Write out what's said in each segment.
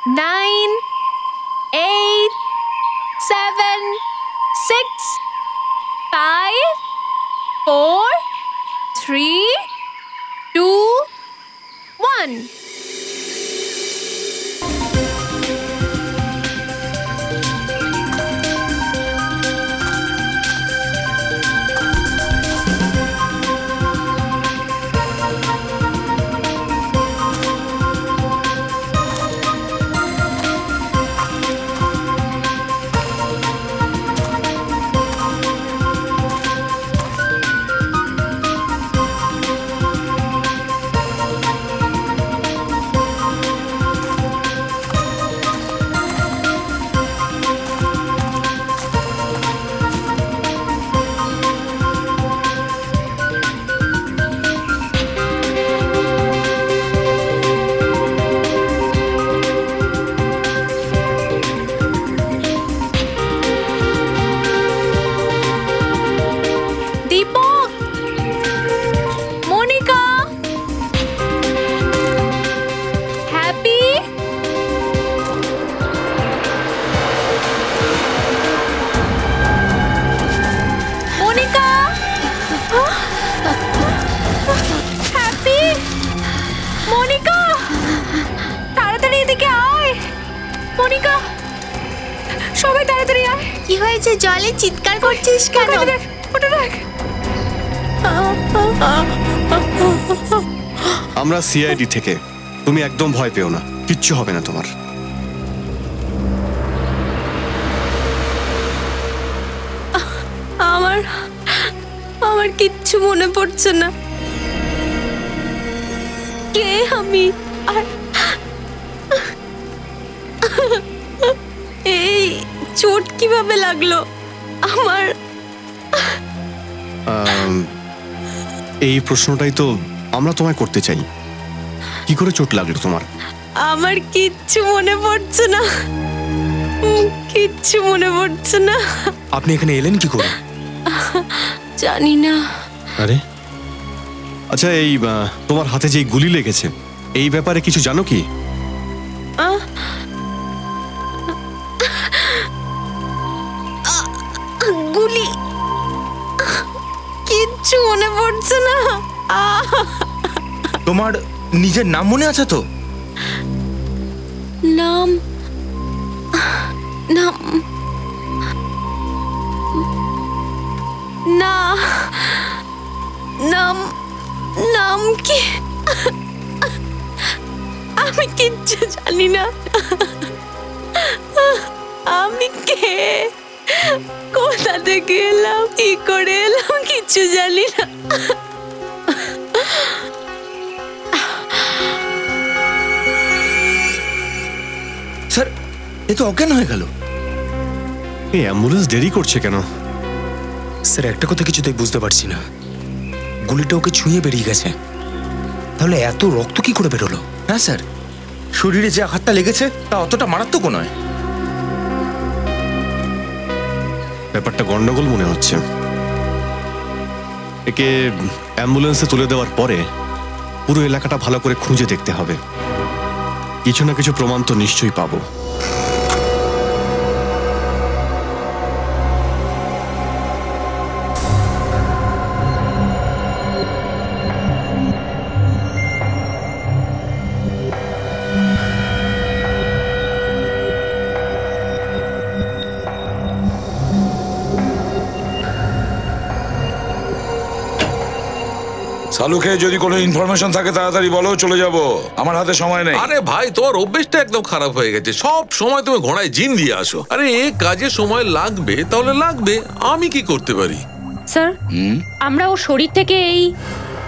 9, 8, 7, 6, 5, 4, 3, 2, 1. জলে চিৎকার করছিস কেন? আমরা সিআইডি থেকে। তুমি একদম ভয় পেও না, কিচ্ছু হবে না তোমার। আমার কিচ্ছু মনে পড়ছে না। কে আমি? আর এই চোট কিভাবে লাগলো আমার? এই প্রশ্নটাই তো আমরা তোমায় করতে চাই। কি করে চোট লাগলো তোমার? আমার কিচ্ছু মনে পড়ছে না, কিচ্ছু মনে পড়ছে না। আপনি এখানে এলেন কি করে? জানি না। আরে আচ্ছা, এই তোমার হাতে যে গুলি লেগেছে এই ব্যাপারে কিছু জানো কি? গুলি? কিচ্ছু মনে পড়ছে না। তোমার নিজের নাম মনে আছে তো? নাম নাম না, নাম নাম কি? আমি কিচ্ছু জানি না। আমি কে, কোথা থেকে এলাম, কি করে এলাম, কিচ্ছু জানি না। স্যার, এ তো অজ্ঞান হয়ে গেল। এই অ্যাম্বুলেন্স দেরি করছে কেন? স্যার, একটা কথা কিছুতেই বুঝতে পারছি না। গুলিটা ওকে ছুঁয়ে বেরিয়ে গেছে, তাহলে এত রক্ত কি করে বেরোলো? হ্যাঁ স্যার, শরীরে যে আঘাতটা লেগেছে তা অতটা মারাত্মক নয়। ব্যাপারটা গন্ডগোল মনে হচ্ছে। একে অ্যাম্বুলেন্সে তুলে দেওয়ার পরে পুরো এলাকাটা ভালো করে খুঁজে দেখতে হবে। কিছু না কিছু প্রমাণ তো নিশ্চয়ই পাবো। সালুকে যদি কোনো ইনফরমেশন থাকে তাড়াতাড়ি বলো, চলে যাব, আমার হাতে সময় নেই। আরে ভাই, তোমার অভ্যেসটা একদম খারাপ হয়ে গেছে। সব সময় তুমি ঘোড়ায় জিন দিয়ে আসো। আরে এই কাজে সময় লাগবে তাহলে লাগবে, আমি কি করতে পারি? স্যার, আমরা ওর শরীর থেকে এই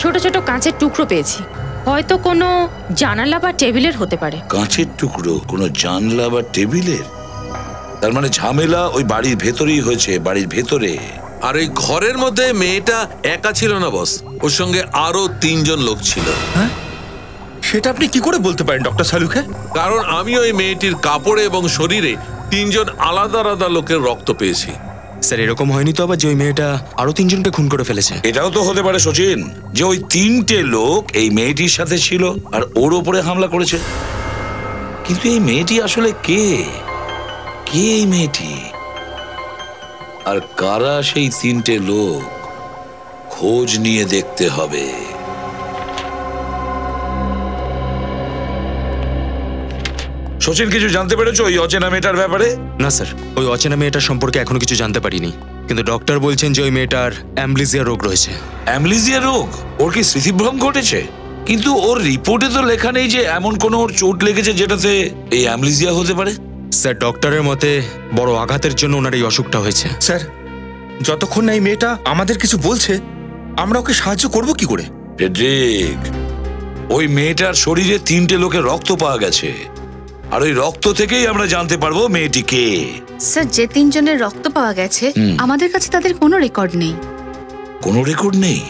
ছোট ছোট কাঁচের টুকরো পেয়েছি। হয়তো কোনো জানালা বা টেবিলের হতে পারে। কাঁচের টুকরো? কোনো জানলা বা টেবিলের? তার মানে ঝামেলা ওই বাড়ির ভেতরেই হয়েছে, বাড়ির ভেতরে। আর এই ঘরের মধ্যে মেয়েটা একা ছিল না বস, ওর সঙ্গে আরো 3 জন লোক ছিল। হ্যাঁ, সেটা আপনি কি করে বলতে পারেন ডক্টর সালুকে? কারণ আমি ওই মেয়েটির কাপড়ে এবং শরীরে 3 জন আলাদা আলাদা লোকের রক্ত পেয়েছি। স্যার, এরকম হয়নি তো আবার যে ওই মেয়েটা আরো 3 জনকে খুন করে ফেলেছে? এটাও তো হতে পারে সচিন, যে ওই 3টে লোক এই মেয়েটির সাথে ছিল আর ওর ওপরে হামলা করেছে। কিন্তু এই মেয়েটি আসলে কে? কে এই মেয়েটি? আর কারা সেই তিনটে লোক? খোঁজ নিয়ে দেখতে হবে। সচিন, কিছু জানতে পেরেছো ওই অচেনা মেয়েটার ব্যাপারে? না স্যার, ওই অচেনা মেয়েটার সম্পর্কে এখনো কিছু জানতে পারিনি, কিন্তু ডক্টর বলছেন যে ওই মেয়েটার অ্যামব্লিজিয়া রোগ রয়েছে। অ্যামব্লিজিয়া রোগ? ওর কি স্মৃতিভ্রম ঘটেছে? কিন্তু ওর রিপোর্টে তো লেখা নেই যে এমন কোনো ওর চোট লেগেছে যেটাতে এই অ্যামব্লিজিয়া হতে পারে। স্যার, ডক্টরের মতে বড় আঘাতের জন্য ওনার এই অসুখটা হয়েছে। স্যার, যতক্ষণ না এই মেয়েটা আমাদের কিছু বলছে, আমরা ওকে সাহায্য করব কি করে? ফ্রেডরিক, ওই মেয়েটার শরীরে তিনটে লোকের রক্ত পাওয়া গেছে, আর ওই রক্ত থেকেই আমরা জানতে পারবো মেয়েটি কে। স্যার, যে তিনজনের রক্ত পাওয়া গেছে আমাদের কাছে তাদের কোনো রেকর্ড নেই। কোনো রেকর্ড নেই?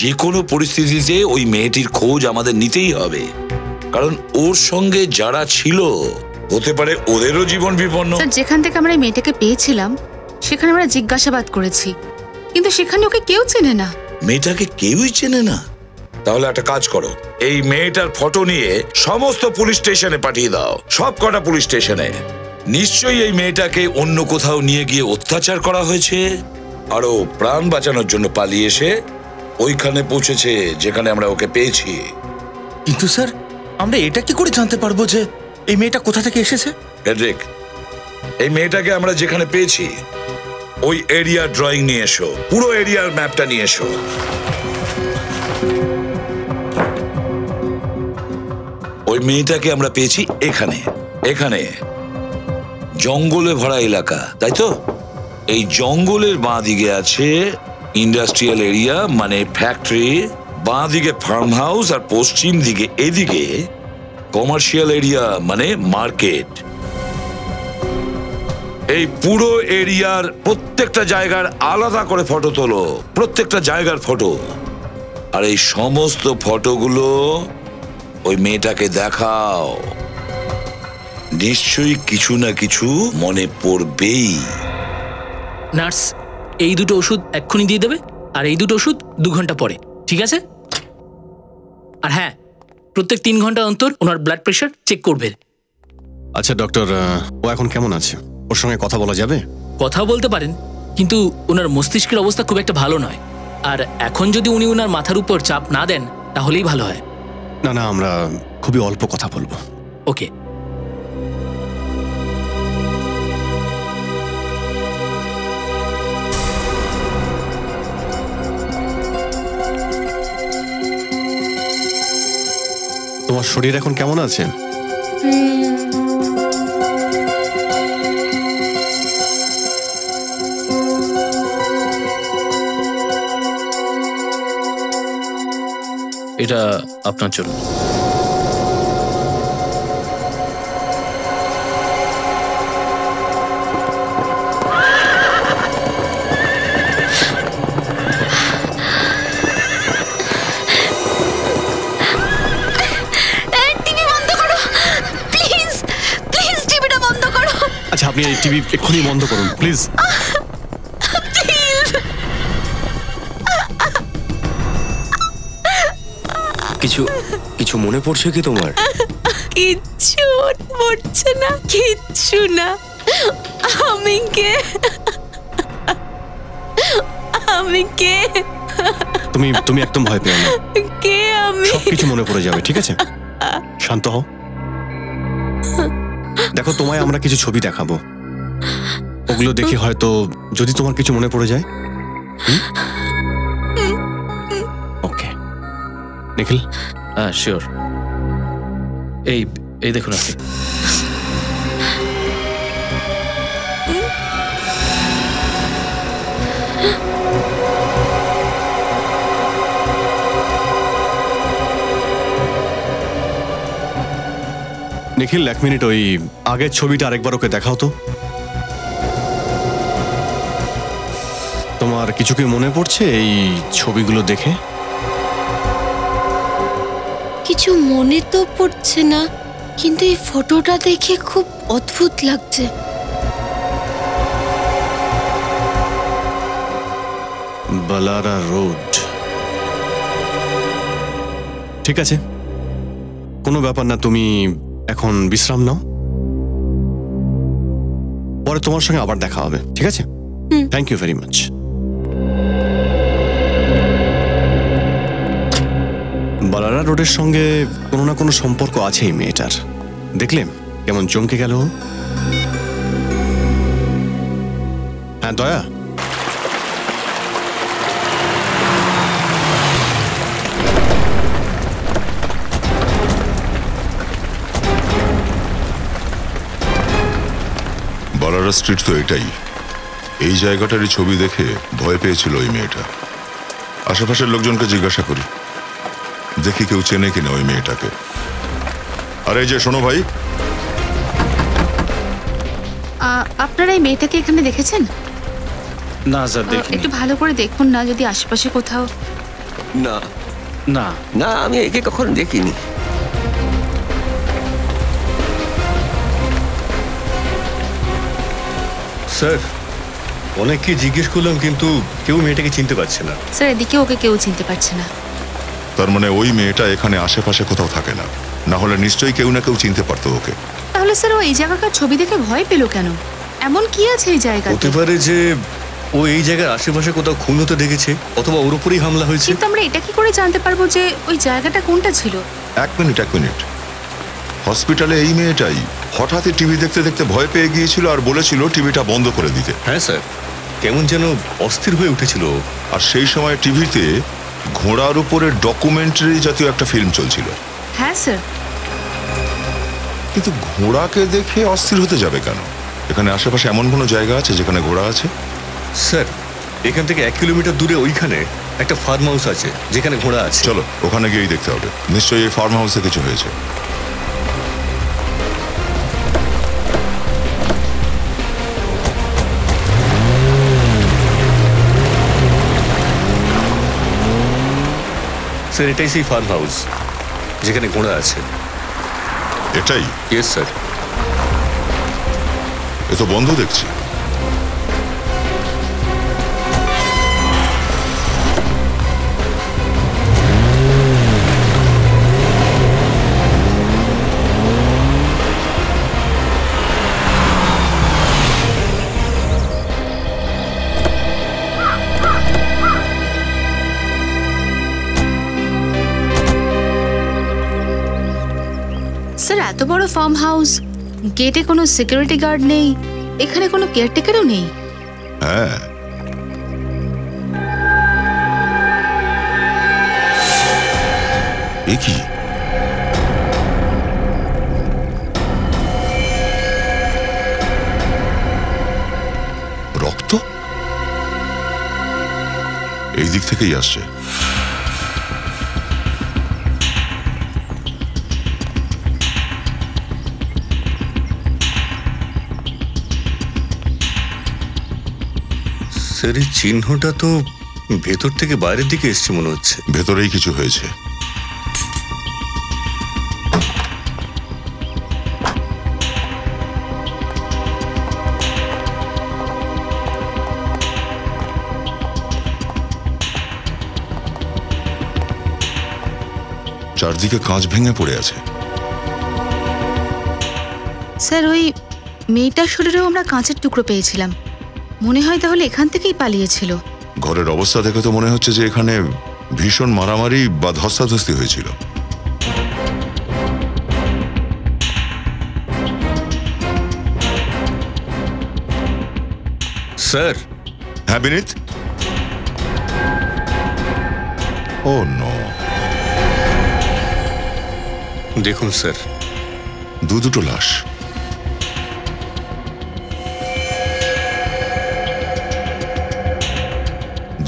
যে কোনো পরিস্থিতিতে ওই মেয়েটির খোঁজ আমাদের নিতেই হবে, কারণ ওর সঙ্গে যারা ছিল হতে পারে ওদেরও জীবন বিপন্ন। স্যার, যেখান থেকে আমরা এই মেয়েটাকে পেয়েছিলাম সেখানে আমরা জিজ্ঞাসাবাদ করেছি, কিন্তু সেখানে ওকে কেউ চেনে না। মেয়েটাকে কেউই চেনে না? তাহলে একটা কাজ করো, এই মেয়েটার ফটো নিয়ে সমস্ত পুলিশ স্টেশনে পাঠিয়ে দাও, সব কটা পুলিশ স্টেশনে। নিশ্চয়ই এই মেয়েটাকে অন্য কোথাও নিয়ে গিয়ে অত্যাচার করা হয়েছে, আর ও প্রাণ বাঁচানোর জন্য পালিয়ে এসে ওইখানে পৌঁছেছে যেখানে আমরা ওকে পেয়েছি। কিন্তু স্যার, আমরা এটা কি করে জানতে পারবো যে এই মেয়েটা কোথা থেকে এসেছে? ফ্রেডরিক, এই মেয়েটাকে আমরা যেখানে পেয়েছি ওই এরিয়ার ড্রয়িং নিয়ে এসো, পুরো এরিয়ার ম্যাপটা নিয়ে এসো। ওই মেয়েটাকে আমরা পেয়েছি এখানে, এখানে জঙ্গলে ভরা এলাকা, তাই তো? এই জঙ্গলের বাঁ দিকে আছে ইন্ডাস্ট্রিয়াল এরিয়া, মানে ফ্যাক্টরি, বাঁ দিকে ফার্ম হাউস, আর পশ্চিম দিকে এদিকে কমার্শিয়াল এরিয়া, মানে মার্কেট। এই পুরো এরিয়ার প্রত্যেকটা জায়গার আলাদা করে ফটো তোলো, প্রত্যেকটা জায়গার ফটো, আর এই সমস্ত ফটোগুলো ওই মেয়েটাকে দেখাও। নিশ্চয়ই কিছু না কিছু মনে পড়বেই। নার্স, এই দুটো ওষুধ এক্ষুনি দিয়ে দেবে, আর এই দুটো ওষুধ 2 ঘন্টা পরে, ঠিক আছে? আর হ্যাঁ, প্রত্যেক 3 ঘন্টা অন্তর ওনার ব্লাড প্রেশার চেক করবে। আচ্ছা ডক্টর, ও এখন কেমন আছে? ওর সঙ্গে কথা বলা যাবে? কথা বলতে পারেন, কিন্তু ওনার মস্তিষ্কের অবস্থা খুব একটা ভালো নয়, আর এখন যদি উনি ওনার মাথার উপর চাপ না দেন তাহলেই ভালো হয়। না না, আমরা খুবই অল্প কথা বলবো। ওকে। তোমার শরীর এখন কেমন আছে? এটা আপনার জন্য। আচ্ছা, আপনি এই টিভি এক্ষুনি বন্ধ করুন প্লিজ। কিছু মনে পড়ছে কি তোমার? কিচ্ছু পড়ছে না, কিচ্ছু না। আমি কে? আমি কে? তুমি একদম ভয় পেও না, কে আমি? সবকিছু মনে পড়ে যাবে, ঠিক আছে? শান্ত হও। দেখো, তোমায় আমরা কিছু ছবি দেখাবো, ওগুলো দেখে হয়তো যদি তোমার কিছু মনে পড়ে যায়। ওকে নিখিল? হ্যাঁ, শিওর। এই দেখুন আপনি। নিখিল, 1 মিনিট ওই আগের ছবিটা আরেকবার ওকে দেখাও তো। তোমার কিছু কি মনে পড়ছে এই ছবিগুলো দেখে? কিছু মনে তো পড়ছে না, কিন্তু এই ফটোটা দেখে খুব অদ্ভুত লাগছে। বালারা রোড, ঠিক আছে, কোনো ব্যাপার না। তুমি এখন বিশ্রাম নাও, পরে তোমার সঙ্গে আবার দেখা হবে, ঠিক আছে? Thank you very much. বালারা রোডের সঙ্গে কোনো না কোনো সম্পর্ক আছে এই মেয়েটার। দেখলে কেমন চমকে গেল। হ্যাঁ দয়া, বালারা স্ট্রিট তো এটাই। এই জায়গাটারই ছবি দেখে ভয় পেয়েছিল ওই মেয়েটা। আশেপাশের লোকজনকে জিজ্ঞাসা করি, দেখি কেউ চেনে কিনা ওই মেয়েটাকে। আরে এই যে শোনো ভাই, আপনারা এই মেয়েটাকে এখানে দেখেছেন? না স্যার, দেখিনি। একটু ভালো করে দেখুন না, যদি আশেপাশে কোথাও। না না না, আমি একে কখনো দেখিনি। স্যার অনেককে জিজ্ঞেস করলাম কিন্তু কেউ মেয়েটাকে চিনতে পারছে না। স্যার এদিকে ওকে কেউ চিনতে পারছে না। তার মানে ওই মেয়েটা এখানে আশেপাশে কোথাও থাকে না, না হলে নিশ্চয়ই কেউ না কেউ চিনতে পারতো ওকে। তাহলে স্যার ও এই জায়গাকার ছবি দেখে ভয় পেল কেন? এমন কি আছে এই জায়গায়? হতে পারে যে ও এই জায়গার আশেপাশে কোথাও খুন হতে দেখেছে, অথবা ওর উপরেই হামলা হয়েছে। কিন্তু আমরা এটা কি করে জানতে পারবো যে ওই জায়গাটা কোনটা ছিল? এক মিনিট, হসপিটালে এই মেয়েটাই হঠাৎই টিভি দেখতে দেখতে ভয় পেয়ে গিয়েছিল আর বলেছিল টিভিটা বন্ধ করে দিতে। হ্যাঁ স্যার, কেমন যেন অস্থির হয়ে উঠেছিল। আর সেই সময় টিভিতে ঘোড়ার উপরে ডকুমেন্টারি জাতীয় একটা ফিল্ম চলছিল। হ্যাঁ স্যার। কিন্তু ঘোড়াকে দেখে অস্থির হতে যাবে কেন? এখানে আশেপাশে এমন কোনো জায়গা আছে যেখানে ঘোড়া আছে? স্যার এখান থেকে 1 কিলোমিটার দূরে ওইখানে একটা ফার্ম হাউস আছে যেখানে ঘোড়া আছে। চলো ওখানে গিয়েই দেখতে হবে, নিশ্চয়ই এই ফার্ম হাউসে কিছু হয়েছে। স্যার এটাই সেই ফার্ম হাউস যেখানে ঘোড়া আছে। এটাই? Yes sir. এ তো বন্ধ দেখছি। স্যার এত বড় ফার্ম হাউস, গেটে কোনো সিকিউরিটি গার্ড নেই, এখানে কোনো কেয়ারটেকারও নেই। হ্যাঁ, এ কি? রক্ত এই দিক থেকেই আসছে। স্যার এই চিহ্নটা তো ভেতর থেকে বাইরের দিকে এসছে মনে হচ্ছে। ভেতরেই কিছু হয়েছে। চারদিকে কাঁচ ভেঙে পড়ে আছে। স্যার ওই মেয়েটার শরীরেও আমরা কাঁচের টুকরো পেয়েছিলাম, মনে হয় তাহলে এখান থেকেই পালিয়েছিল। ঘরের অবস্থা দেখে তো মনে হচ্ছে যে এখানে ভীষণ মারামারি বা ধস্তাধস্তি হয়েছিল। স্যার। হ্যাঁ বিনীত। ও নো। দেখুন স্যার, দুটো লাশ।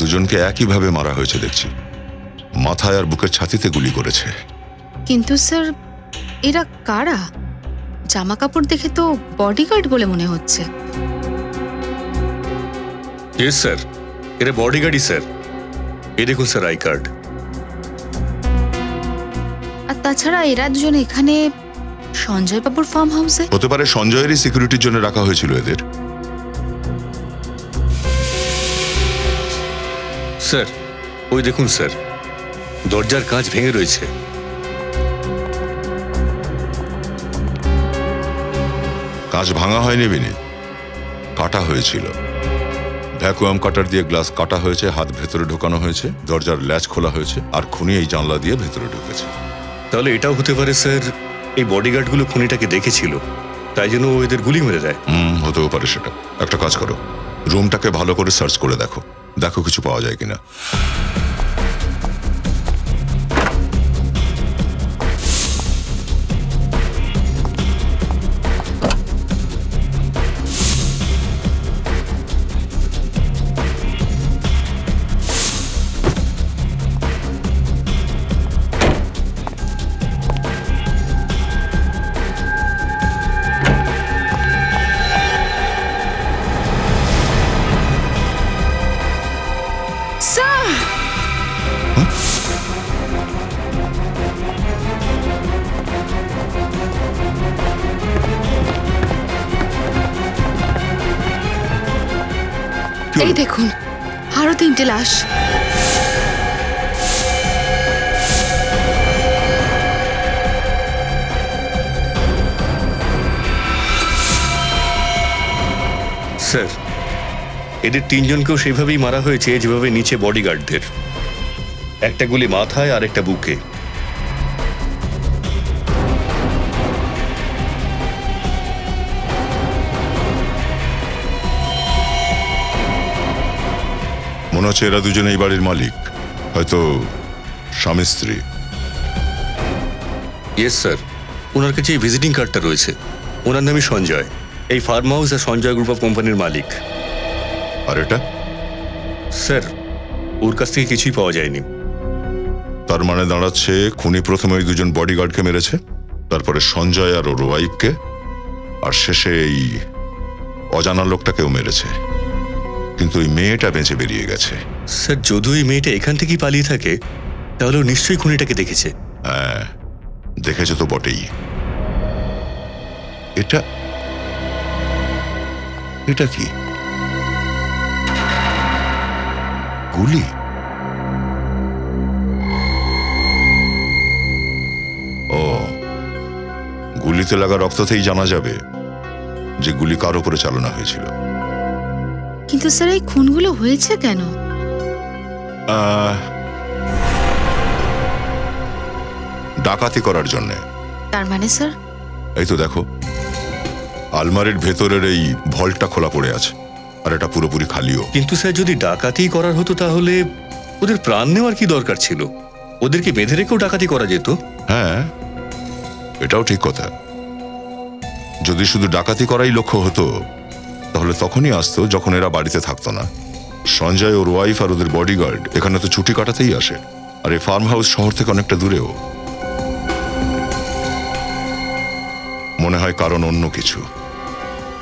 দুজনকে একইভাবে মারা হয়েছে দেখছি, মাথায় আর বুকের ছাতিতে গুলি করেছে। কিন্তু স্যার এরা কারা? জামা কাপড় দেখে তো বডিগার্ড বলে মনে হচ্ছে। ইয়েস স্যার, এরা বডিগার্ডই স্যার। এই দেখুন স্যার আই কার্ড। আর তাছাড়া এরা দুজন এখানে সঞ্জয় বাবুর ফার্ম হাউসে? হতে পারে সঞ্জয়েরই সিকিউরিটির জন্য রাখা হয়েছিল এদের। স্যার ওই দেখুন স্যার, দরজার কাঁচ ভেঙে রয়েছে। কাঁচ ভাঙা হয়নি বিনীত, কাটা হয়েছিল। ভ্যাকুয়াম কাটার দিয়ে গ্লাস কাটা হয়েছে, হাত ভেতরে ঢোকানো হয়েছে, দরজার ল্যাচ খোলা হয়েছে, আর খুনি এই জানলা দিয়ে ভেতরে ঢুকেছে। তাহলে এটাও হতে পারে স্যার, এই বডিগার্ডগুলো খুনিটাকে দেখেছিল, তাই জন্য ও এদের গুলি মেরে দেয়। হতেও পারে সেটা। একটা কাজ করো, রুমটাকে ভালো করে সার্চ করে দেখো, দেখো কিছু পাওয়া যায় কিনা। এই দেখুন, আরো 3টে লাশ। স্যার, এদের 3জনকেও সেভাবেই মারা হয়েছে যেভাবে নিচে বডিগার্ডদের। একটা গুলি মাথায় আর একটা বুকে। মনে হচ্ছে এরা দুজনে এই বাড়ির মালিক, হয়তো স্বামী স্ত্রী। ইয়েস স্যার, ওনার কাছে এই ভিজিটিং কার্ডটা রয়েছে। ওনার নামই সঞ্জয়, এই ফার্ম হাউস আর সঞ্জয় গ্রুপ অফ কোম্পানির মালিক। আর এটা? স্যার, ওর কাছ থেকে কিছুই পাওয়া যায়নি। তার মানে দাঁড়াচ্ছে খুনি প্রথমে ওই দুজন বডিগার্ডকে মেরেছে, তারপরে সঞ্জয় আর ওর ওয়াইফকে, আর শেষে এই অজানা লোকটাকেও মেরেছে। কিন্তু ওই মেয়েটা বেঁচে বেরিয়ে গেছে। স্যার, যদি ওই মেয়েটা এখান থেকেই পালিয়ে থাকে তাহলে ও নিশ্চয়ই খুনিটাকে দেখেছে। হ্যাঁ, দেখেছে তো বটেই। এটা এটা কি? গুলি? ও, গুলিতে লাগা রক্ততেই জানা যাবে যে গুলি কার উপরে চালনা হয়েছিল। কিন্তু স্যার, এই খুনগুলো হয়েছে কেন? ডাকাতি করার জন্য। তার মানে স্যার? এই তো দেখো, আলমারির ভেতরের এই ভল্টটা খোলা পড়ে আছে, আর এটা পুরোপুরি খালিও। কিন্তু স্যার, যদি ডাকাতি করার হতো তাহলে ওদের প্রাণ নেওয়ার কি দরকার ছিল? ওদেরকে বেঁধে রেখেও ডাকাতি করা যেত। হ্যাঁ, এটাও ঠিক কথা। যদি শুধু ডাকাতি করাই লক্ষ্য হতো তাহলে তখনই আসতো যখন এরা বাড়িতে থাকতো না। সঞ্জয়, ওর ওয়াইফ আর ওদের বডিগার্ড এখানে তো ছুটি কাটাতেই আসে, আর এই ফার্ম হাউস শহর থেকে অনেকটা দূরেও। মনে হয় কারণ অন্য কিছু।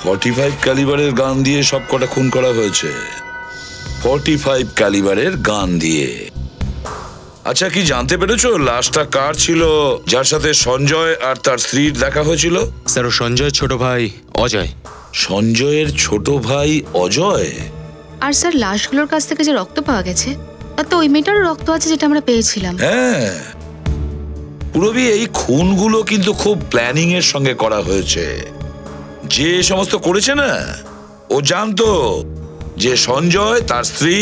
45 ক্যালিবারের গান দিয়ে সব কটা খুন করা হয়েছে। 45 ক্যালিবারের গান দিয়ে। আচ্ছা, কি জানতে পেরেছো লাশটা কার ছিল যার সাথে সঞ্জয় আর তার স্ত্রীর দেখা হয়েছিল? স্যার, ও সঞ্জয়ের ছোট ভাই অজয়। সঞ্জয়ের ছোট ভাই অজয়? আর স্যার, লাশগুলোর কাছ থেকে যে রক্ত পাওয়া গেছে তার তো ওই মেয়েটারও রক্ত আছে যেটা আমরা পেয়েছিলাম। হ্যাঁ, পুরবি এই খুনগুলো কিন্তু খুব প্ল্যানিং এর সঙ্গে করা হয়েছে। যে সমস্ত করেছে না, ও জানতো যে সঞ্জয়, তার স্ত্রী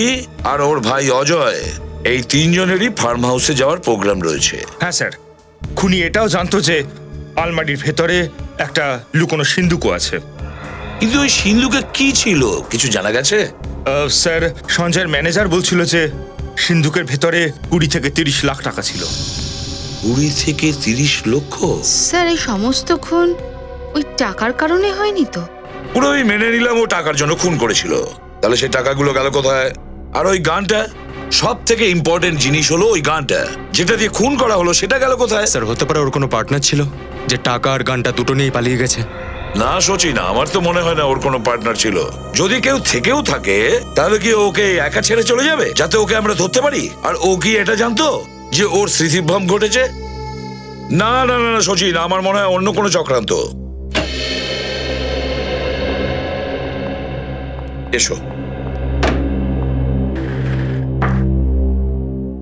আর ওর ভাই অজয়, এই 3জনেরই ফার্ম হাউসে যাওয়ার প্রোগ্রাম রয়েছে। হ্যাঁ স্যার, খুনি এটাও জানতো যে আলমারির ভেতরে একটা লুকোনো সিন্দুকও আছে। কিন্তু ওই সিন্ধুকে কি ছিল কিছু জানা গেছে? স্যার, সঞ্জয়ের ম্যানেজার বলছিল যে সিন্ধুকের ভেতরে 20 থেকে 30 লাখ টাকা ছিল। 20 থেকে 30 লক্ষ? স্যার, এই সমস্ত খুন ওই টাকার কারণে হয়নি তো? পুরো মেনে নিলাম ও টাকার জন্য খুন করেছিল, তাহলে সেই টাকাগুলো গেল কোথায়? আর ওই গানটা, সব থেকে ইম্পর্টেন্ট জিনিস হলো ওই গানটা যেটা দিয়ে খুন করা হলো, সেটা গেল কোথায়? স্যার, হতে পারে ওর কোনো পার্টনার ছিল যে টাকা আর গানটা দুটো নিয়েই পালিয়ে গেছে। না সচিন, আমার তো মনে হয় না ওর কোনো পার্টনার ছিল। যদি কেউ থেকেও থাকে তাহলে কি ওকে একা ছেড়ে চলে যাবে যাতে ওকে আমরা ধরতে পারি? আর ও কি এটা জানতো যে ওর স্মৃতিভ্রম ঘটেছে? না না না না সচিন, আমার মনে হয় অন্য কোনো চক্রান্ত। এসো,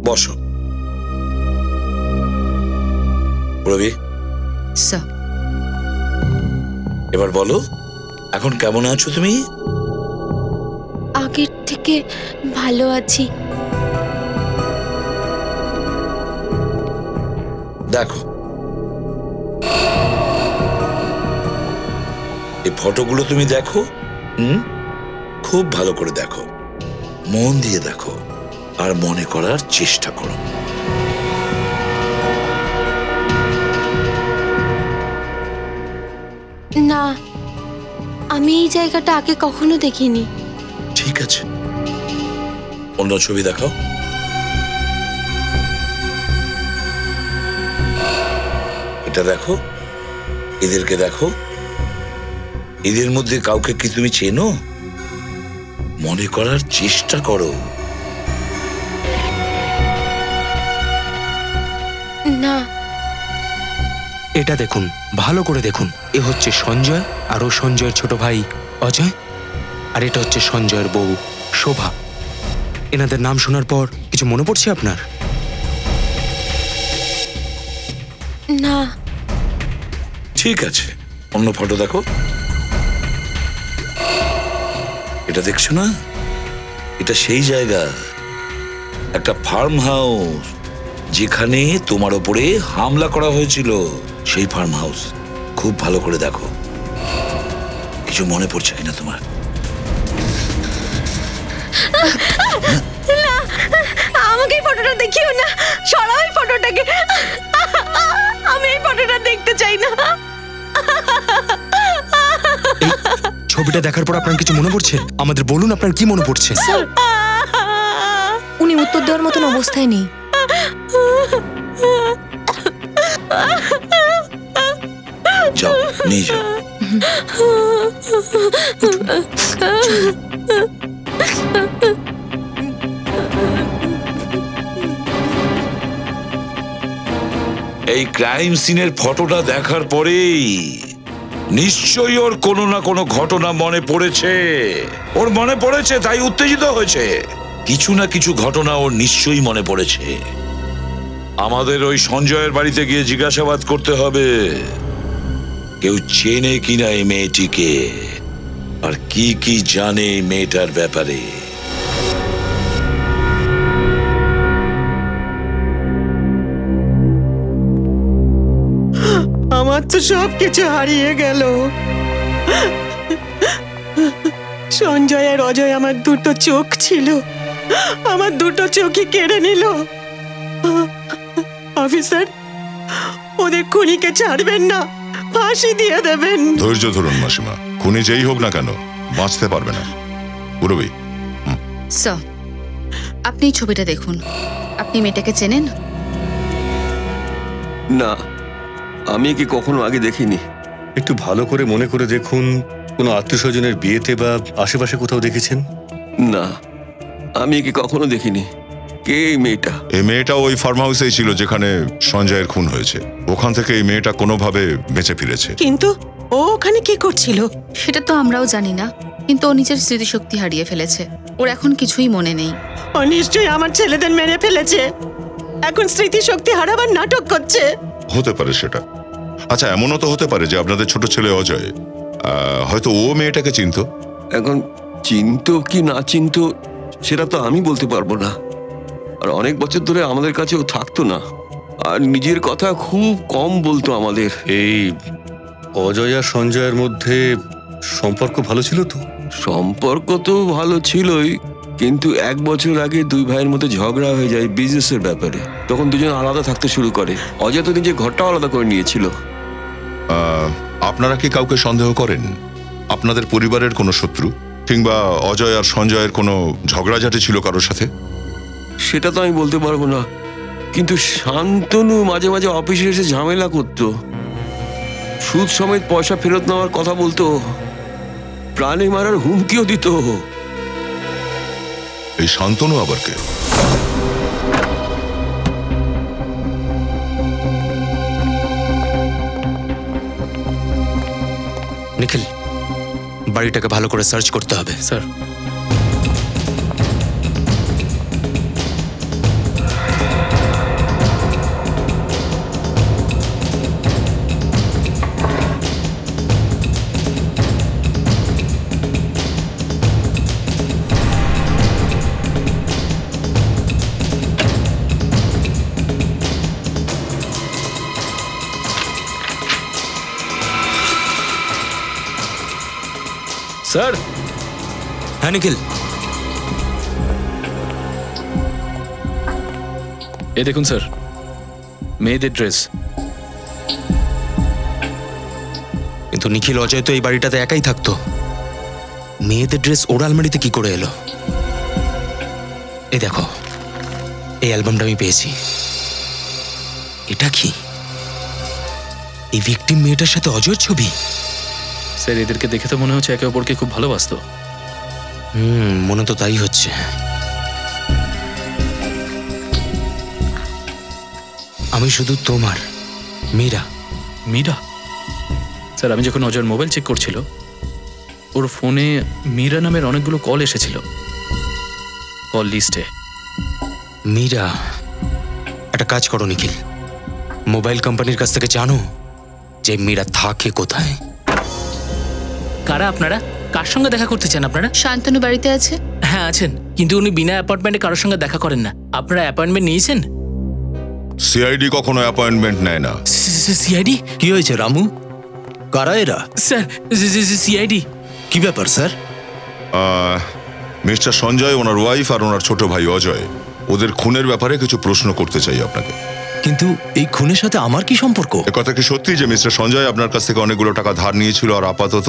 বসো। রবি, স্যার, এবার বলো, এখন কেমন আছো তুমি? আগের থেকে ভালো আছি। দেখো, এই ফটোগুলো তুমি দেখো, খুব ভালো করে দেখো, মন দিয়ে দেখো আর মনে করার চেষ্টা করো। না, আমি এই জায়গাটা আগে কখনো দেখিনি। ঠিক আছে, অন্য ছবি দেখাও। এটা দেখো, এদেরকে দেখো, এদের মধ্যে কাউকে কি তুমি চেনো? মনে করার চেষ্টা করো। না। এটা দেখুন, ভালো করে দেখুন। এ হচ্ছে সঞ্জয়, আর ও সঞ্জয়ের ছোট ভাই অজয়, আর এটা হচ্ছে সঞ্জয়ের বউ শোভা। এনাদের নাম শোনার পর কিছু মনে পড়ছে আপনার? না। ঠিক আছে, অন্য ফটো দেখো। এটা দেখছো না? এটা সেই জায়গা, একটা ফার্ম হাউস, যেখানে তোমার উপরে হামলা করা হয়েছিল। সেই ফার্ম হাউস খুব ভালো করে দেখো। কিছু মনে পড়ছে কিনা তোমার? না, আমাকে এই ফটোটা দেখিও না, সরাও এই ফটোটাকে। আমি এই ফটোটা দেখতে চাই না। ছবিটা দেখার পর আপনার কিছু মনে পড়ছে? আমাদের বলুন, আপনার কি মনে পড়ছে? উনি উত্তর দেওয়ার মতন অবস্থায় নেই। যাও, নিয়ে যাও। এই ক্রাইম সিনের ফটোটা দেখার পরেই নিশ্চয়ই ওর কোনো না কোনো ঘটনা মনে পড়েছে। ওর মনে পড়েছে, তাই উত্তেজিত হয়েছে। কিছু না কিছু ঘটনা ওর নিশ্চয়ই মনে পড়েছে। আমাদের ওই সঞ্জয়ের বাড়িতে গিয়ে জিজ্ঞাসাবাদ করতে হবে, কেউ চেনে কিনা এই মেয়েটিকে, আর কি কি জানে এই মেয়েটার ব্যাপারে। আমার তো সব কিছু হারিয়ে গেল। সঞ্জয় আর অজয় আমার দুটো চোখ ছিল, আমার দুটো চোখই কেড়ে নিল। অফিসার, ওদের খুনিকে ছাড়বেন না, ফাঁসি দিয়ে দেবেন। ধৈর্য ধরুন মাসিমা, খুনি যেই হোক না কেন বাঁচতে পারবে না। পুরবি স্যার, আপনি ছবিটা দেখুন। আপনি মেয়েটাকে চেনেন? না, আমি কি কখনো আগে দেখিনি। একটু ভালো করে মনে করে দেখুন, কোনো আত্মীয় স্বজনের বিয়েতে বা আশেপাশে কোথাও দেখেছেন? না, আমি কি কখনো দেখিনি। কে এই মেয়েটা? এই মেয়েটা ওই ফার্ম হাউসেই ছিল যেখানে সঞ্জয়ের খুন হয়েছে। ওখান থেকে এই মেয়েটা কোনোভাবে বেঁচে ফিরেছে। কিন্তু ও ওখানে কি করছিল সেটা তো আমরাও জানি না, কিন্তু ও নিজের স্মৃতিশক্তি হারিয়ে ফেলেছে। ওর এখন কিছুই মনে নেই। ও নিশ্চয়ই আমার ছেলেদের মেরে ফেলেছে, এখন স্মৃতিশক্তি হারাবার নাটক করছে। হতে পারে সেটা। আচ্ছা, এমনও তো হতে পারে যে আপনাদের ছোট ছেলে অজয় হয়তো ও মেয়েটাকে চিনতো। এখন চিনতো কি না চিনতো সেটা তো আমি বলতে পারবো না। আর অনেক বছর ধরে আমাদের কাছে ও থাকতো না, আর নিজের কথা খুব কম বলতো আমাদের। এই অজয় আর সঞ্জয়ের মধ্যে সম্পর্ক ভালো ছিল তো? সম্পর্ক তো ভালো ছিলই, কিন্তু 1 বছর আগে দুই ভাইয়ের মধ্যে ঝগড়া হয়ে যায় বিজনেসের ব্যাপারে। তখন দুজন আলাদা থাকতে শুরু করে। অজয় তো নিজের ঘরটাও আলাদা করে নিয়েছিল। আপনারা কি কাউকে সন্দেহ করেন? আপনাদের পরিবারের কোনো শত্রু কিংবা অজয় আর সঞ্জয়ের কোনো ঝগড়াঝাটি ছিল কারোর সাথে? সেটা তো আমি বলতে পারবো না, কিন্তু শান্তনু মাঝে মাঝে অফিসে এসে ঝামেলা করতো, সুদ সমেত পয়সা ফেরত নেওয়ার কথা বলতো, প্রাণে মারার হুমকিও দিত। এই শান্তনু আবার কে? নিখিল, বাড়িটাকে ভালো করে সার্চ করতে হবে। Sir, sir. হ্যাঁ নিখিল, এ দেখুন স্যার, মেয়েদের ড্রেস। কিন্তু নিখিল, অজয় তো এই বাড়িটাতে একাই থাকতো, মেয়েদের ড্রেস ওর আলমারিতে কি করে এলো? এই দেখো, এই অ্যালবামটা আমি পেয়েছি। এটা কি? এই ভিকটিম মেয়েটার সাথে অজয়ের ছবি? স্যার, এদেরকে দেখে তো মনে হচ্ছে একে অপরকে খুব ভালোবাসতো। মনে তো তাই হচ্ছে। আমি শুধু তোমার, মীরা। মীরা? স্যার, আমি যখন অজয়ের মোবাইল চেক করছিল, ওর ফোনে মীরা নামের অনেকগুলো কল এসেছিল কল লিস্টে। মীরা? একটা কাজ করো নিখিল, মোবাইল কোম্পানির কাছ থেকে জানো যে মীরা থাকে কোথায়। কারা আপনারা? কার সঙ্গে দেখা করতে চান আপনারা? শান্তনু বাড়িতে আছে। হ্যাঁ আছেন, কিন্তু উনি বিনা অ্যাপয়েন্টমেন্টে কারোর সঙ্গে দেখা করেন না। আপনারা অ্যাপয়েন্টমেন্ট নিয়েছেন? সিআইডি কখনো অ্যাপয়েন্টমেন্ট নেয় না। সিআইডি? কি হয়েছে রামু? কারা এরা? Sir, CID. কি ব্যাপার স্যার? মিস্টার সঞ্জয়, ওনার ওয়াইফ আর ওনার ছোট ভাই অজয়, ওদের খুনের ব্যাপারে কিছু প্রশ্ন করতে চাই আপনাকে। কিন্তু এই খুনের সাথে আমার কি সম্পর্ক? এ কথা কি সত্যি যে মিস্টার সঞ্জয় আপনার কাছ থেকে অনেকগুলো টাকা ধার নিয়েছিল আর আপাতত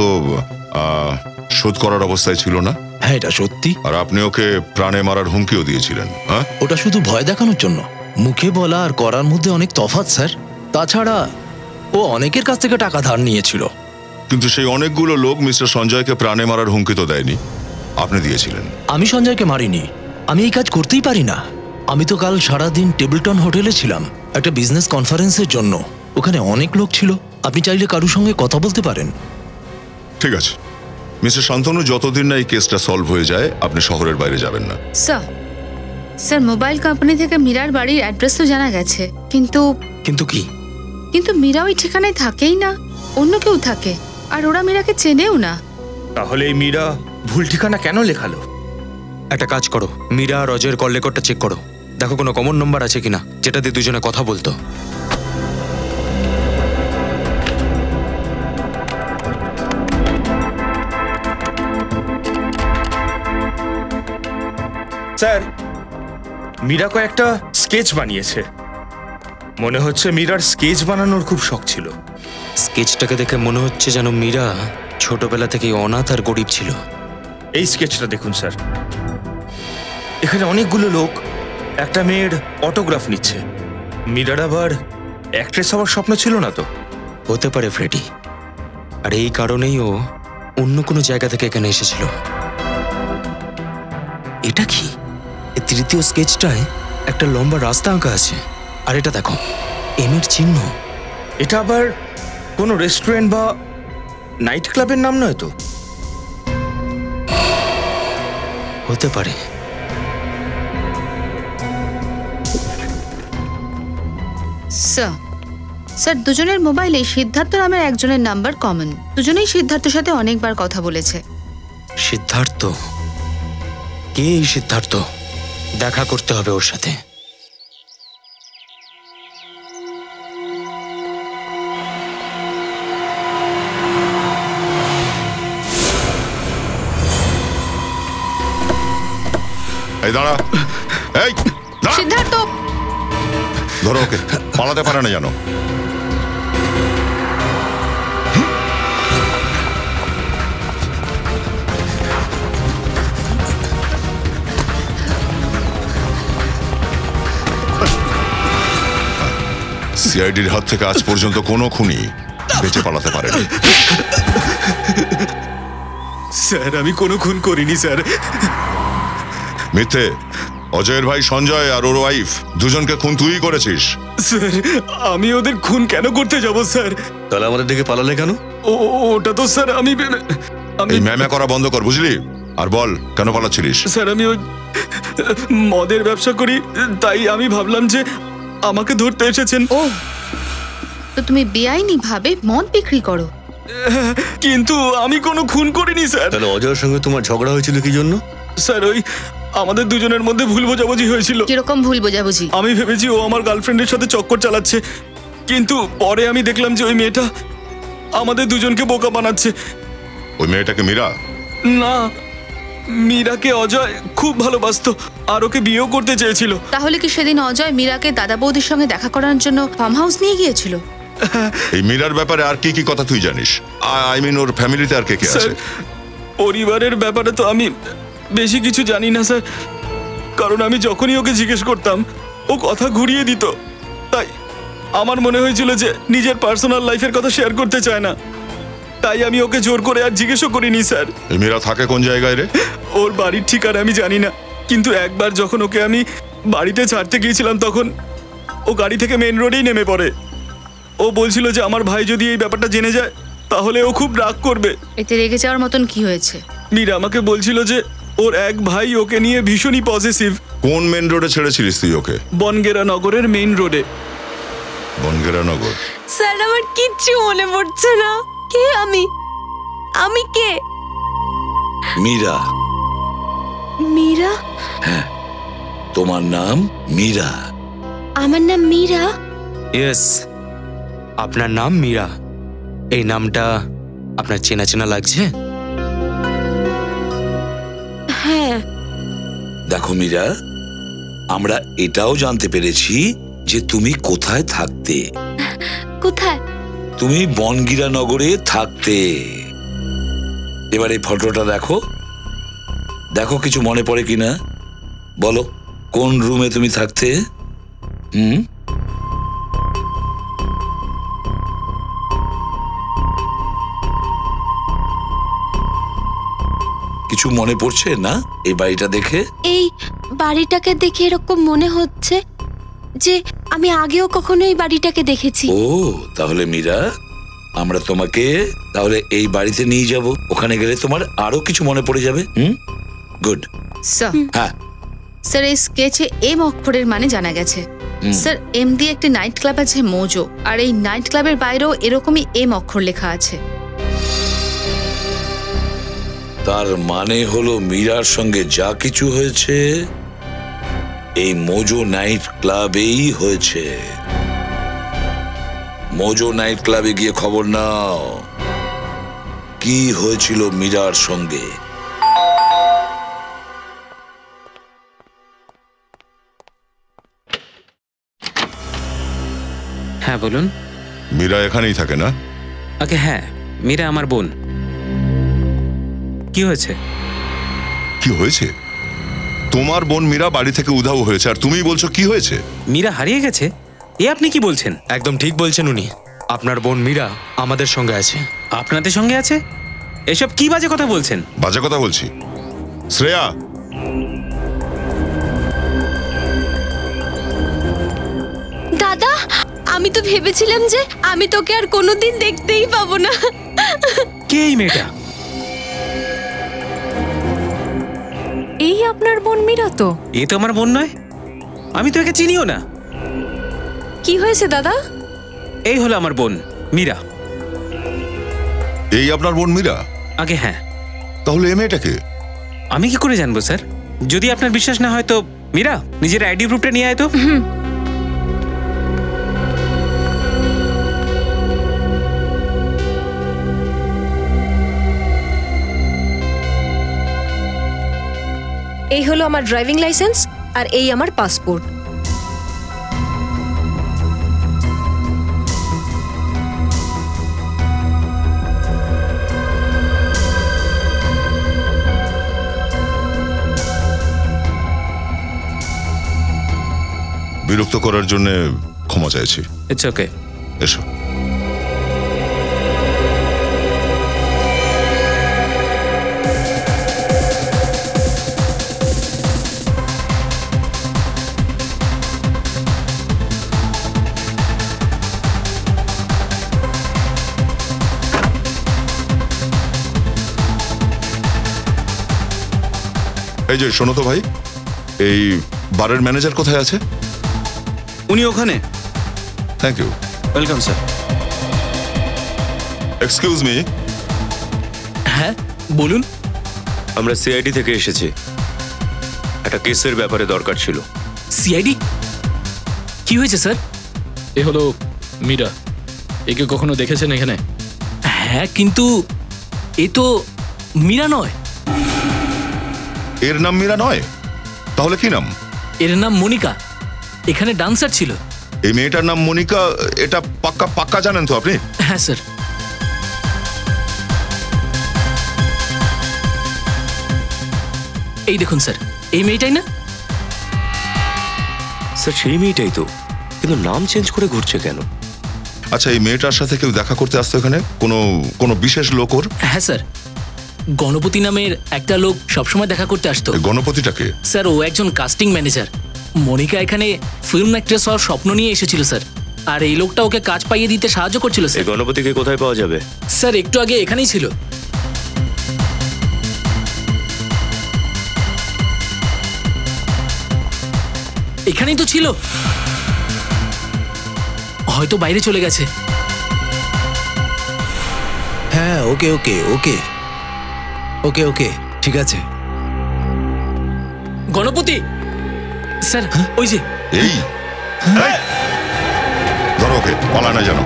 শোধ করার অবস্থায় ছিল না? হ্যাঁ, এটা সত্যি। আর আপনি ওকে প্রাণে মারার হুমকিও দিয়েছিলেন? হ্যাঁ, ওটা শুধু ভয় দেখানোর জন্য। মুখে বলা আর করার মধ্যে অনেক তফাৎ স্যার। তাছাড়া ও অনেকের কাছ থেকে টাকা ধার নিয়েছিল। কিন্তু সেই অনেকগুলো লোক মিস্টার সঞ্জয়কে প্রাণে মারার হুমকি তো দেয়নি, আপনি দিয়েছিলেন। আমি সঞ্জয়কে মারিনি, আমি এই কাজ করতেই পারি না। আমি তো কাল সারাদিন টেবিলটন হোটেলে ছিলাম একটা বিজনেস কনফারেন্সের জন্য। ওখানে অনেক লোক ছিল, আপনি চাইলে কারুর সঙ্গে কথা বলতে পারেন। ঠিক আছে মিস্টার শান্তনু, যতদিন না এই কেসটা সলভ হয়ে যায় আপনি শহরের বাইরে যাবেন না। স্যার, মোবাইল কোম্পানি থেকে মীরার বাড়ির অ্যাড্রেস তো জানা গেছে, কিন্তু কি? কিন্তু মীরা ওই ঠিকানায় থাকেই না, অন্য কেউ থাকে, আর ওরা মীরাকে চেনেও না। তাহলে এই মীরা ভুল ঠিকানা কেন লেখালো? একটা কাজ করো, মীরা আর অজয়ের কল রেকর্ডটা চেক করো, দেখো কোনো কমন নম্বর আছে কিনা যেটা দিয়ে দুজনে কথা বলতো। স্যার, মীরা কয়েকটা স্কেচ বানিয়েছে। মনে হচ্ছে মীরার স্কেচ বানানোর খুব শখ ছিল। স্কেচটাকে দেখে মনে হচ্ছে যেন মীরা ছোটবেলা থেকেই অনাথ আর গরিব ছিল। এই স্কেচটা দেখুন স্যার, এখানে অনেকগুলো লোক একটা মেয়ের অটোগ্রাফ নিচ্ছে। মীরার আবার অ্যাক্ট্রেস হওয়ার স্বপ্ন ছিল না তো? হতে পারে ফ্রেডি, আর এই কারণেই ও অন্য কোনো জায়গা থেকে এখানে এসেছিল। এটা কি? এই তৃতীয় স্কেচটায় একটা লম্বা রাস্তা আঁকা আছে, আর এটা দেখো এমের চিহ্ন। এটা আবার কোনো রেস্টুরেন্ট বা নাইট ক্লাবের নাম নয় তো? হতে পারে। স্যার, দুজনের মোবাইলে সিদ্ধার্থ নামের একজনের নাম্বার কমন। দুজনেই সিদ্ধার্থের সাথে অনেকবার কথা বলেছে। সিদ্ধার্থ? কে এই সিদ্ধার্থ? দেখা করতে হবে ওর সাথে। এই দাঁড়া, এই সিদ্ধার্থ! ধরো ওকে, পালাতে পারে না জানো। সিআইডির হাত থেকে আজ পর্যন্ত কোনো খুনি বেঁচে পালাতে পারেনি। স্যার, আমি কোনো খুন করিনি স্যার। মিথ্যে। অজয়ের ভাই সঞ্জয় আর ওর ওয়াইফ দুজনকে খুন তুই করেছিস। স্যার, আমি ওদের খুন কেন করতে যাব স্যার? তাহলে আমাদের দিকে পালালে কেন? ওটা তো স্যার আমি এই ম্যামা করা বন্ধ কর, বুঝলি? আর বল কেন পালাচ্ছিলিস? স্যার, আমি ওই মদের ব্যবসা করি, তাই আমি ভাবলাম যে আমাকে ধরতে এসেছেন। ও, তো তুমি বেআইনি ভাবে মদ বিক্রি করো? কিন্তু আমি কোনো খুন করিনি স্যার। তাহলে অজয়ের সঙ্গে তোমার ঝগড়া হয়েছিল কি জন্য? স্যার, ওই আমাদের দুজনের মধ্যে ভুল বোঝাবুঝি হয়েছিল। কিরকম ভুল বোঝাবুঝি? আমি ভেবেছি ও আমার গার্লফ্রেন্ডের সাথে চক্কর চালাচ্ছে, কিন্তু পরে আমি দেখলাম যে ওই মেয়েটা আমাদের দুজনকে বোকা বানাচ্ছে। ওই মেয়েটাকে মীরা? না, মীরাকে অজয় খুব ভালোবাসতো আর ওকে বিয়েও করতে চেয়েছিল। তাহলে কি সেদিন অজয় মীরাকে দাদা বৌদির সঙ্গে দেখা করার জন্য ফার্ম হাউস নিয়ে গিয়েছিল? এই মীরার ব্যাপারে আর কি কি কথা তুই জানিস? আই মিন ওর ফ্যামিলিতে আর কে কে আছে? পরিবারের ব্যাপারে তো আমি বেশি কিছু জানি না স্যার, কারণ আমি যখনই ওকে জিজ্ঞেস করতাম ও কথা ঘুরিয়ে দিত। তাই আমার মনে হয়েছিল যে নিজের পার্সোনাল লাইফের কথা শেয়ার করতে চায় না, তাই আমি ওকে জোর করে আর জিজ্ঞেসও করিনি স্যার। মীরা থাকে কোন জায়গায় রে? ওর বাড়ির ঠিকানা আমি জানি না, কিন্তু একবার যখন ওকে আমি বাড়িতে ছাড়তে গিয়েছিলাম তখন ও গাড়ি থেকে মেন রোডেই নেমে পড়ে। ও বলছিল যে আমার ভাই যদি এই ব্যাপারটা জেনে যায় তাহলে ও খুব রাগ করবে। এতে রেগে যাওয়ার মতন কি হয়েছে? মীরা আমাকে বলছিল যে ওর এক ভাই ওকে নিয়ে ভীষণই পজিটিভ। কোন মেন রোডে ছেড়েছিলিস তুই ওকে? বনগেরা নগরের মেইন রোডে। বনগেরা নগর? স্যার আমার কিচ্ছু মনে পড়ছে না। কে আমি? আমি কে? মীরা। মীরা? হ্যাঁ, তোমার নাম মীরা। আমার নাম মীরা? ইয়েস, আপনার নাম মীরা। এই নামটা আপনার চেনা চেনা লাগছে? হ্যাঁ। দেখো মীরা, আমরা এটাও জানতে পেরেছি যে তুমি কোথায় থাকতে। কোথায়? তুমি বনগিরা নগরে থাকতে। এবার এই ফটোটা দেখো, দেখো কিছু মনে পড়ে কিনা। বলো কোন রুমে তুমি থাকতে? কিছু মনে পড়ছে না এই বাড়িটা দেখে? এই বাড়িটাকে দেখে এরকম মনে হচ্ছে যে আমি আগেও কখনো এই বাড়িটাকে দেখেছি। ও, তাহলে মীরা আমরা তোমাকে তাহলে এই বাড়িতে নিয়ে যাব। ওখানে গেলে তোমার আরো কিছু মনে পড়ে যাবে। গুড। স্যার, হ্যাঁ স্যার এই স্কেচে এম অক্ষরের মানে জানা গেছে। স্যার এম দিয়ে একটি নাইট ক্লাব আছে মোজো, আর এই নাইট ক্লাবের বাইরেও এরকমই এম অক্ষর লেখা আছে। তার মানে হলো মীরার সঙ্গে যা কিছু হয়েছে এই মোজো নাইট ক্লাবেই হয়েছে। মোজো নাইট ক্লাবে গিয়ে খবর নাও কি হয়েছিল মীরার সঙ্গে। হ্যাঁ বলুন। মীরা এখানেই থাকে না? আগে হ্যাঁ, মীরা আমার বোন। কি হয়েছে? কি হয়েছে? তোমার বোন মীরা বাড়ি থেকে উধাও হয়েছে আর তুমি বলছো কি হয়েছে? মীরা হারিয়ে গেছে? এ আপনি কি বলছেন? একদম ঠিক বলছেন উনি। আপনার বোন মীরা আমাদের সঙ্গে আছে। আপনাদের সঙ্গে আছে? এসব কি বাজে কথা বলছেন? বাজে কথা বলছি? শ্রেয়া, দাদা, আমি তো ভেবেছিলাম যে আমি তোকে আর কোনোদিন দেখতেই পাবো না। কে এই মেয়েটা? এই আপনার বোন মীরা তো? এ তো আমার বোন নয়, আমি তো একে চিনিও না। কি হয়েছে দাদা? এই হলো আমার বোন মীরা। এই আপনার বোন মীরা? আগে হ্যাঁ। তাহলে এই মেয়েটাকে আমি কি করে জানবো স্যার? যদি আপনার বিশ্বাস না হয় তো মীরা নিজের আইডি প্রুফটা নিয়ে আয় তো। এই হলো আমার ড্রাইভিং লাইসেন্স আর এই আমার পাসপোর্ট। বিরক্ত করার জন্য ক্ষমা চাইছি। It's okay. এসো। এই যে শোনো তো ভাই, এই বারের ম্যানেজার কোথায় আছে? উনি ওখানে। Thank you. Welcome sir. Excuse me. হ্যাঁ বলুন। আমরা সিআইডি থেকে এসেছি, একটা কেসের ব্যাপারে দরকার ছিল। সিআইডি? কি হয়েছে স্যার? এ হলো মীরা। একে কখনো দেখেছেন এখানে? হ্যাঁ, কিন্তু এ তো মীরা নয়। এর নাম মীরা নয়, তাহলে কি নাম? এর নাম মনিকা, এখানে ডান্সার ছিল। এই মেয়েটার নাম মনিকা, এটা পাক্কা পাক্কা জানেন তো আপনি? হ্যাঁ স্যার। এই দেখুন স্যার, এই মেয়েটাই না? স্যার সেই মেয়েটাই তো, কিন্তু নাম চেঞ্জ করে ঘুরছে কেন? আচ্ছা, এই মেয়েটার সাথে কেউ দেখা করতে আসতো এখানে? কোনো বিশেষ লোক ওর? হ্যাঁ স্যার, গণপতি নামের একটা লোক সবসময় দেখা করতে আসতো। গণপতিটাকে? স্যার ও একজন কাস্টিং ম্যানেজার। মনিকা এখানে ফিল্ম অ্যাক্ট্রেস হওয়ার স্বপ্ন নিয়ে এসেছিল স্যার, আর এই লোকটা ওকে কাজ পাইয়ে দিতে সাহায্য করছিল স্যার। গণপতিকে কোথায় পাওয়া যাবে? স্যার একটু আগে এখানেই ছিল। এখানেই তো ছিল, হয়তো বাইরে চলে গেছে। হ্যাঁ, ওকে ওকে ওকে ওকে ওকে ঠিক আছে। গণপতি স্যার, ওই যে এই ধরো ওকে, পালা না জানো।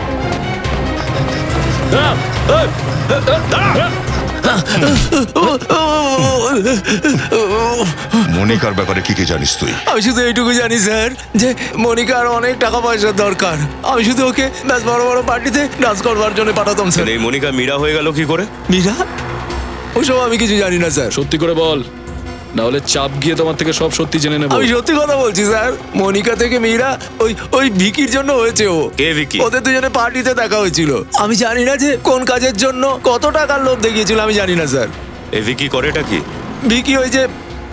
মনিকার ব্যাপারে কি কি জানিস তুই? আমি শুধু এইটুকু জানি স্যার যে মনিকার অনেক টাকা পয়সার দরকার। আমি শুধু ওকে ব্যাস বড় বড় পার্টিতে ডান্স করবার জন্য পাঠাতাম স্যার। এই মনিকা মীরা হয়ে গেল কি করে? মীরা? ওসব আমি কিছু জানি না স্যার। সত্যি করে বল, না হলে চাপ গিয়ে তোমার থেকে সব সত্যি জেনে নেব। আমি সত্যি কথা বলছি স্যার, মনিকা থেকে মীরা ওই ভিকির জন্য হয়েছে। ও কে ভিকি? ওদের দুজনে পার্টিতে দেখা হয়েছিল। আমি জানি না যে কোন কাজের জন্য কত টাকার লোভ দেখিয়েছিল, আমি জানি না স্যার। এই ভিকি করেটা কি? ভিকি ওই যে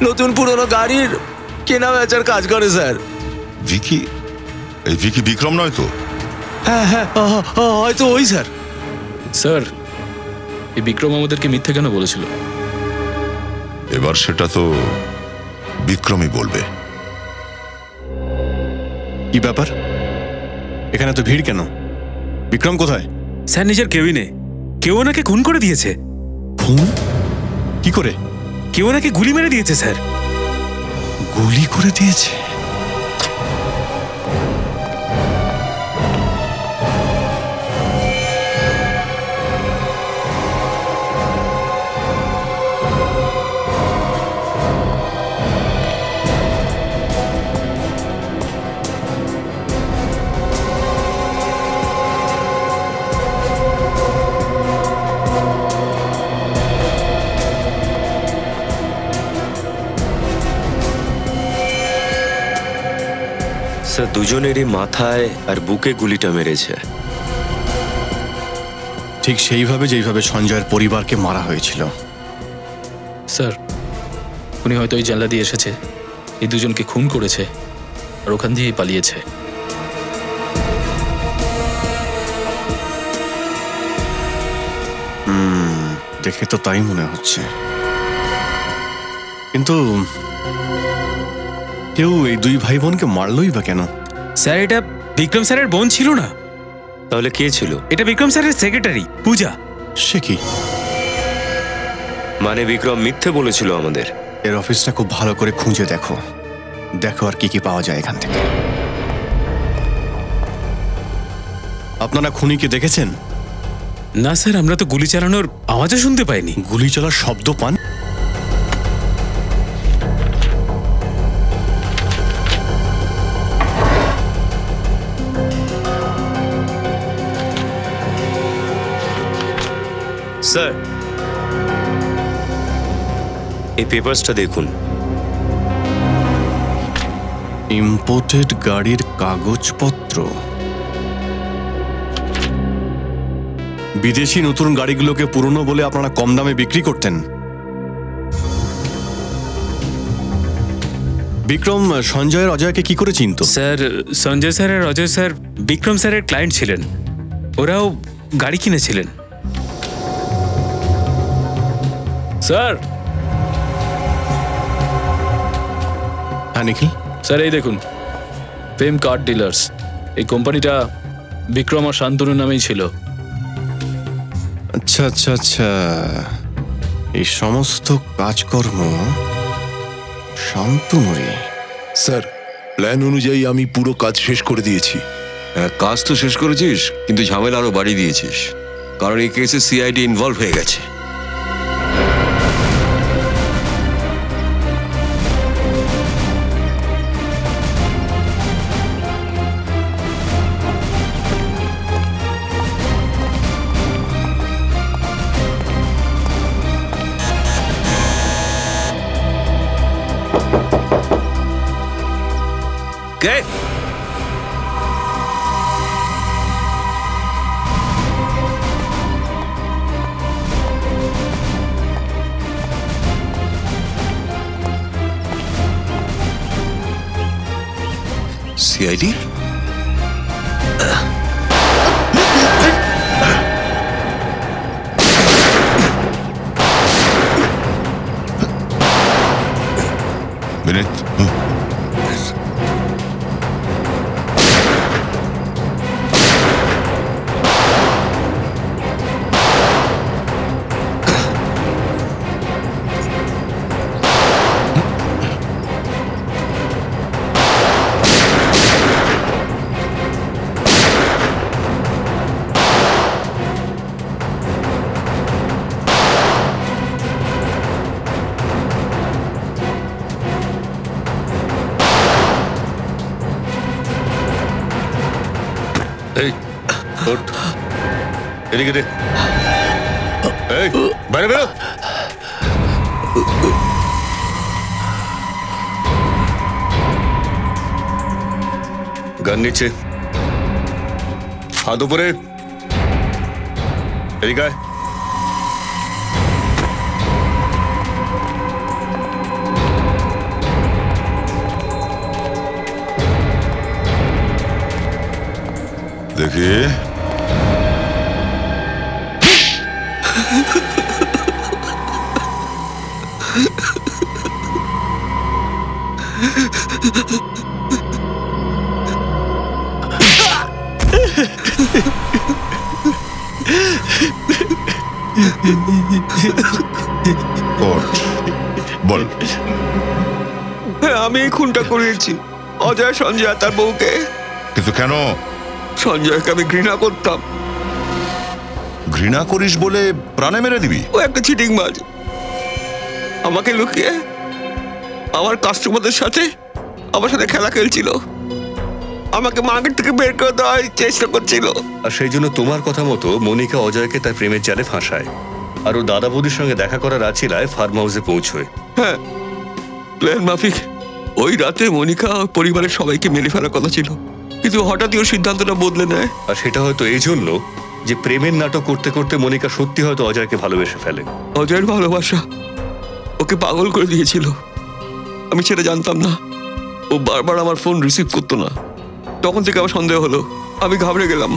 নতুন পুরনো গাড়ির কেনা বেচার কাজ করে স্যার। ভিকি? এই ভিকি বিক্রম নয় তো? হ্যাঁ হ্যাঁ, হয়তো ওই স্যার। স্যার, এই বিক্রম আমাদেরকে মিথ্যে কেন বলেছিল? এবার সেটা তো বিক্রমই বলবে। কি ব্যাপার, এখানে তো ভিড় কেন? বিক্রম কোথায়? স্যার নিজের কেবিনে। কেউ ওনাকে খুন করে দিয়েছে। খুন? কি করে? কেউ ওনাকে গুলি মেরে দিয়েছে স্যার। গুলি করে দিয়েছে? স্যার দুজনেরই মাথায় আর বুকে গুলিটা মেরেছে। ঠিক সেইভাবে যেইভাবে সঞ্জয়ের পরিবারকে মারা হয়েছিল। স্যার, উনি হয়তো ওই জানলা দিয়ে এসেছে, এই দুজনকে খুন করেছে আর ওখান দিয়েই পালিয়েছে। দেখে তো তাই মনে হচ্ছে, কিন্তু কেউ এই দুই ভাই বোনকে মারলই বা কেন? স্যার এটা বিক্রম স্যারের বোন ছিল না। তাহলে কে ছিল? এটা বিক্রম স্যারের সেক্রেটারি পূজা। সে কি? মানে বিক্রম মিথ্যে বলেছিল আমাদের? এর অফিসটা খুব ভালো করে খুঁজে দেখো, দেখো আর কি কি পাওয়া যায় এখান থেকে। আপনারা খুনিকে দেখেছেন? না স্যার, আমরা তো গুলি চালানোর আওয়াজও শুনতে পাইনি। গুলি চলার শব্দ পান? স্যার এই পেপারসটা দেখুন। ইম্পোর্টেড গাড়ির কাগজপত্র। বিদেশি নতুন গাড়িগুলোকে পুরনো বলে আপনারা কম দামে বিক্রি করতেন। বিক্রম সঞ্জয়ের অজয়কে কি করে চিনতো? স্যার সঞ্জয় স্যার আর অজয় স্যার বিক্রম স্যারের ক্লায়েন্ট ছিলেন, ওরাও গাড়ি কিনেছিলেন। স্যার, হ্যাঁ নিখিল? স্যার এই দেখুন, ফেম কার ডিলার্স। এই কোম্পানিটা বিক্রম আর শান্তনু নামেই ছিল। আচ্ছা আচ্ছা আচ্ছা, এই সমস্ত কাজকর্ম শান্তনুরই। স্যার, প্ল্যান অনুযায়ী আমি পুরো কাজ শেষ করে দিয়েছি। কাজ তো শেষ করেছিস, কিন্তু ঝামেলা আরো বাড়িয়ে দিয়েছিস, কারণ এই কেসে সিআইডি ইনভলভ হয়ে গেছে। কে? সিআইডি? বিনীত, এই ওঠ, এদিকে দে। এই বাইরে বেরো। গান নিচে, হাত উপরে, এদিকে আয়। দেখি বল। হ্যাঁ, আমি এই খুনটা করিয়েছি, অজয়, সঞ্জয় আর তার বউকে। কিন্তু কেন? সঞ্জয়কে আমি ঘৃণা করতাম। ঘৃণা করিস বলে প্রাণে মেরে দিবি? ও একটা চিটিংবাজ। আমাকে লুকিয়ে আমার কাস্টমারদের সাথে আমার সাথে খেলা খেলছিল, আমাকে মার্কেট থেকে বের করে দেওয়ার চেষ্টা করছিল। আর সেই জন্য তোমার কথা মতো মনিকা অজয়কে তার প্রেমের জালে ফাঁসায়, আর ও দাদা বৌদির সঙ্গে দেখা করার আছিলায় ফার্ম হাউসে পৌঁছয়। হ্যাঁ, প্ল্যান মাফিক ওই রাতে মনিকা পরিবারের সবাইকে মেরে ফেলার কথা ছিল, কিন্তু হঠাৎই ওর সিদ্ধান্তটা বদলে নেয়। আর সেটা হয়তো এই জন্য যে প্রেমের নাটক করতে করতে মনিকা সত্যি হয়তো অজয়কে ভালোবেসে ফেলে। অজয়ের ভালোবাসা ওকে পাগল করে দিয়েছিল, আমি সেটা জানতাম না। ও বারবার আমার ফোন রিসিভ করতো না, তখন থেকে আমার সন্দেহ হলো। আমি ঘাবড়ে গেলাম,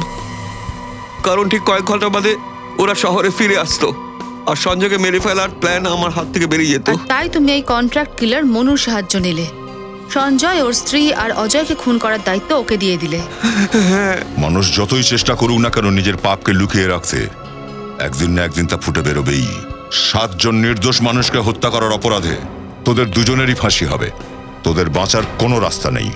কারণ ঠিক কয়েক ঘন্টা বাদে ওরা শহরে ফিরে আসতো, আর সঞ্জয়কে মেরে ফেলার প্ল্যান আমার হাত থেকে বেরিয়ে যেত। তাই তুমি এই কন্ট্রাক্ট কিলার মনুর সাহায্য নিলে, সঞ্জয় ওর স্ত্রী আর অজয়কে খুন করার দায়িত্ব ওকে দিয়ে দিলে। মানুষ যতই চেষ্টা করুক না কেন নিজের পাপকে লুকিয়ে রাখতে, একদিন না একদিন তা ফুটে বেরোবেই। 7 জন নির্দোষ মানুষকে হত্যা করার অপরাধে তোদের দুজনেরই ফাঁসি হবে। তোদের বাঁচার কোনো রাস্তা নেই।